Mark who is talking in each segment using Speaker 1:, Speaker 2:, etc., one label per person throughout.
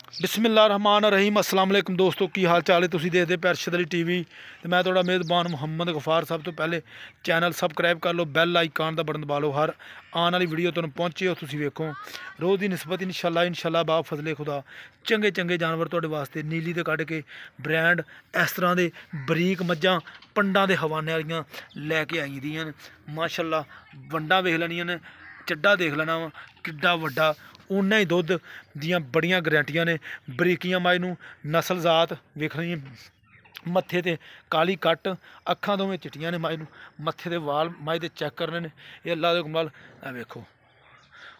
Speaker 1: बिस्मिल्लाहिर्रहमानिर्रहीम अस्सलाम वालेकुम दोस्तों की हाल चाल है। तुसीं देखदे पे अरशद अली टीवी ते मैं तुहाडा मेज़बान मुहम्मद गफार। सब तो पहले चैनल सबसक्राइब कर लो, बैल आइकान का बटन दबा लो, हर आने वाली वीडियो तुहानूं पहुंचे हो तुसीं वेखो। रोज़ की निस्बत इंशाल्लाह बा फजले खुदा चंगे चंगे जानवर तुहाडे वास्ते नीली ते कढ़ के ब्रांड इस तरह के बरीक मझां पंडां दे हवाने वालियां लैके आई दियां ने। माशाल्लाह वंडां वेख लैनियां ने, चड्डा देख लेना वा किड्डा वड्डा, उन्ना ही दुध दियां बड़ियां गरंटियां ने। बरीकियां मझ नूं नस्ल जात वेखनी, मत्थे ते काली कट, अखां दोवें चिट्टियां ने मझ नूं, मत्थे दे वाल मझ दे चैक करने ने। एह् अल्लाह दे कमाल ऐ वेखो,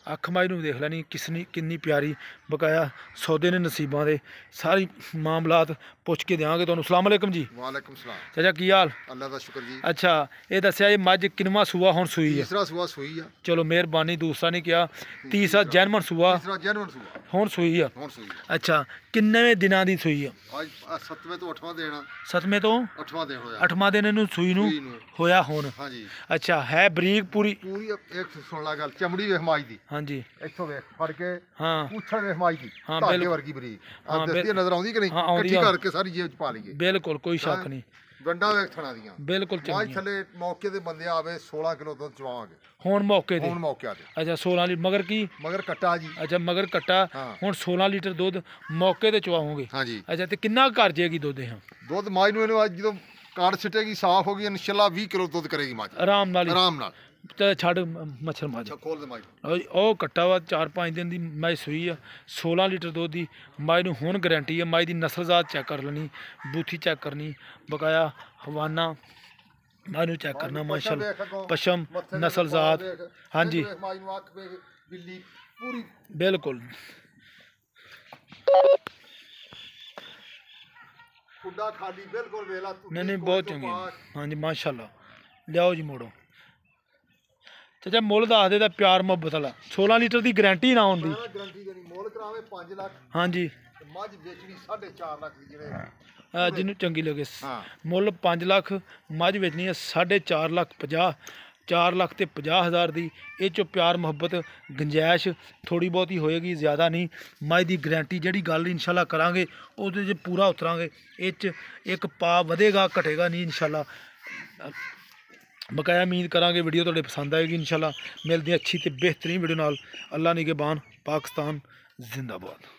Speaker 1: अख मझ नूं देख लैनी किन्नी प्यारी, बकाया सौदे ने नसीबां दे। सारी मामलात पुछ के देंगे तुहानूं। अस्सलाम वालेकुम जी।
Speaker 2: वालेकुम सलाम।
Speaker 1: चाचा की हाल?
Speaker 2: अल्लाह का शुक्र जी।
Speaker 1: अच्छा ये दस्या ये मझ किनवा सूआ हुण सूई है?
Speaker 2: तीसरा सूआ सूई है।
Speaker 1: चलो मेहरबानी, दूसरा नहीं किया, तीसरा जैनमन सूआ
Speaker 2: तीसरा जैनवन सूआ
Speaker 1: हुण सूई है।
Speaker 2: हुण सूई है।
Speaker 1: अच्छा किन्ने दिनां दी सूई है?
Speaker 2: आज 7वें तो 8वां देना।
Speaker 1: 7वें तो
Speaker 2: 8वां दिन होया।
Speaker 1: 8वां दिन इहनूं सूई नूं होया हुण।
Speaker 2: हां जी।
Speaker 1: अच्छा है बरीक पूरी
Speaker 2: पूरी एक सुन ला गल, चमड़ी वे हमाई दी।
Speaker 1: हां जी।
Speaker 2: इत्थों वे फड़ के
Speaker 1: हाँ
Speaker 2: पूछण वे हमाई दी।
Speaker 1: हाँ
Speaker 2: धागे
Speaker 1: बिल्कुल
Speaker 2: वर्गी बरीक।
Speaker 1: हाँ,
Speaker 2: आ दस्ती नजर आउंदी कि नहीं?
Speaker 1: हाँ, आउंदी
Speaker 2: इकट्ठी
Speaker 1: आ।
Speaker 2: करके सारी जेब च पा लईए।
Speaker 1: बिल्कुल कोई शक नहीं,
Speaker 2: गंडा वे थणा दियां
Speaker 1: बिल्कुल
Speaker 2: माई
Speaker 1: चंगी
Speaker 2: थले मौके ते बंदे आवे 16 किलो दुध चवावांगे
Speaker 1: हुण मौके ते।
Speaker 2: हुण मौके ते।
Speaker 1: अच्छा 16 लीटर मगर की?
Speaker 2: मगर कट्टा जी।
Speaker 1: अच्छा मगर कट्टा
Speaker 2: हाँ।
Speaker 1: हुण 16 लीटर दुध मौके ते चवाओगे?
Speaker 2: हां जी।
Speaker 1: अच्छा ते किन्ना घर जाएगी दुध ये?
Speaker 2: दुध माई नूं इहनूं अज जदों काड़ सिटेगी साफ होगी इंशाल्लाह 20 किलो दुध करेगी माई
Speaker 1: आराम नाल ही?
Speaker 2: आराम नाल।
Speaker 1: ते छड़ मच्छर माज।
Speaker 2: अच्छा खोल दे माई।
Speaker 1: ਉਹ ਕੱਟਾ ਵਾ 4-5 ਦਿਨ ਦੀ ਮੈਂ ਸੂਈ ਆ, 16 ਲੀਟਰ ਦੁੱਧ ਦੀ ਮਾਈ ਨੂੰ ਹੁਣ ਗਾਰੰਟੀ ਆ। ਮਾਈ ਦੀ ਨਸਲਜ਼ਾਤ ਚੈੱਕ ਕਰ ਲੈਣੀ, ਬੂਥੀ ਚੈੱਕ ਕਰਨੀ, ਬਕਾਇਆ ਹਵਾਨਾ ਮਾਈ ਨੂੰ ਚੈੱਕ ਕਰਨਾ। ਮਾਸ਼ਾਅੱਲਾ ਪਸ਼ਮ ਨਸਲਜ਼ਾਤ। ਹਾਂਜੀ
Speaker 2: ਮਾਈ ਨੂੰ ਅੱਖ ਵੇਖ ਬਿੱਲੀ ਪੂਰੀ
Speaker 1: ਬਿਲਕੁਲ
Speaker 2: ਖੁੱਡਾ ਖਾਲੀ ਬਿਲਕੁਲ ਵੇਲਾ।
Speaker 1: ਨਹੀਂ ਬਹੁਤ ਚੰਗੀ। ਹਾਂਜੀ ਮਾਸ਼ਾਅੱਲਾ ਲਿਆਓ ਜੀ ਮੋੜੋ। ਚਾਚਾ ਮੁੱਲ ਦੱਸ ਦੇ ਦਾ ਪਿਆਰ ਮੁਹੱਬਤ ਵਾਲਾ। 16 ਲੀਟਰ ਦੀ ਗਾਰੰਟੀ ਨਾ ਹੁੰਦੀ?
Speaker 2: ਗਾਰੰਟੀ ਦੇਣੀ, ਮੁੱਲ ਕਰਾਵੇ 5 ਲੱਖ।
Speaker 1: ਹਾਂਜੀ
Speaker 2: ਮੱਝ ਵੇਚਣੀ 4.5 ਲੱਖ ਦੀ ਜਿਹੜੇ
Speaker 1: ਜਿਹਨੂੰ ਚੰਗੀ ਲੱਗੇ।
Speaker 2: ਹਾਂ
Speaker 1: ਮੁੱਲ 5 ਲੱਖ, ਮੱਝ ਵੇਚਣੀ ਹੈ 4.5 ਲੱਖ 50, 4 ਲੱਖ ਤੇ 50,000 ਦੀ। ਇਹ ਚੋਂ ਪਿਆਰ ਮੁਹੱਬਤ ਗੁੰਜਾਇਸ਼ ਥੋੜੀ ਬਹੁਤੀ ਹੋਏਗੀ, ਜ਼ਿਆਦਾ ਨਹੀਂ। ਮੱਝ ਦੀ ਗਾਰੰਟੀ ਜਿਹੜੀ ਗੱਲ ਇੰਸ਼ਾਅੱਲਾ ਕਰਾਂਗੇ ਉਹਦੇ 'ਚ ਪੂਰਾ ਉਤਰਾਂਗੇ। ਇਹ 'ਚ ਇੱਕ ਪਾ ਵਧੇਗਾ ਘਟੇਗਾ ਨਹੀਂ ਇੰਸ਼ਾਅੱਲਾ। बकाया उम्मीद करांगे वीडियो तुहाडे पसंद आएगी इंशाल्लाह। मिलते अच्छी तो बेहतरीन वीडियो नाल। अल्लाह निगहबान, पाकिस्तान जिंदाबाद।